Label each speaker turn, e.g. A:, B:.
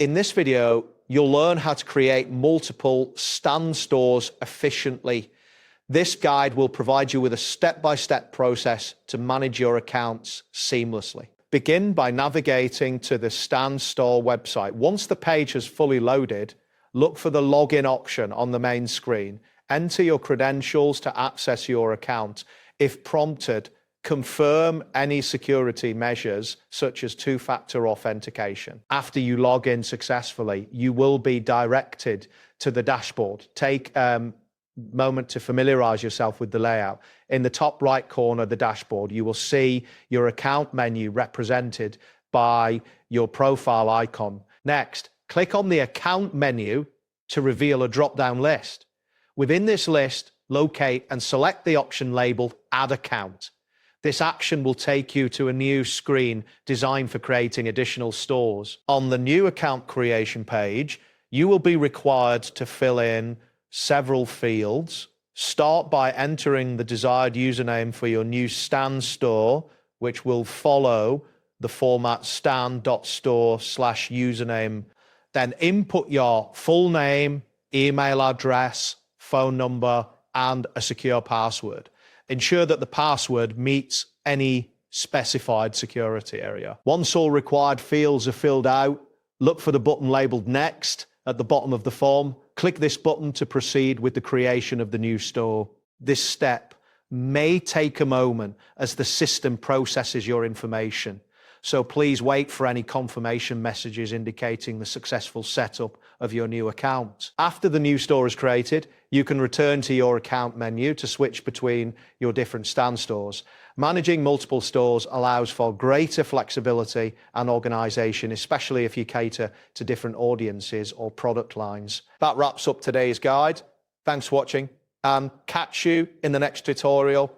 A: In this video, you'll learn how to create multiple stand stores efficiently. This guide will provide you with a step-by-step process to manage your accounts seamlessly. Begin by navigating to the stand store website. Once the page has fully loaded, look for the login option on the main screen. Enter your credentials to access your account. If prompted, confirm any security measures such as two-factor authentication. After you log in successfully, you will be directed to the dashboard. Take a moment to familiarize yourself with the layout. In the top right corner of the dashboard, you will see your account menu represented by your profile icon. Next, click on the account menu to reveal a drop-down list. Within this list, locate and select the option labeled Add Account. This action will take you to a new screen designed for creating additional stores. On the new account creation page, you will be required to fill in several fields. Start by entering the desired username for your new stand store, which will follow the format stand.store/username. Then input your full name, email address, phone number, and a secure password. Ensure that the password meets any specified security area. Once all required fields are filled out, look for the button labeled Next at the bottom of the form. Click this button to proceed with the creation of the new store. This step may take a moment as the system processes your information, so please wait for any confirmation messages indicating the successful setup of your new account. After the new store is created, you can return to your account menu to switch between your different stand stores. Managing multiple stores allows for greater flexibility and organization, especially if you cater to different audiences or product lines. That wraps up today's guide. Thanks for watching, and catch you in the next tutorial.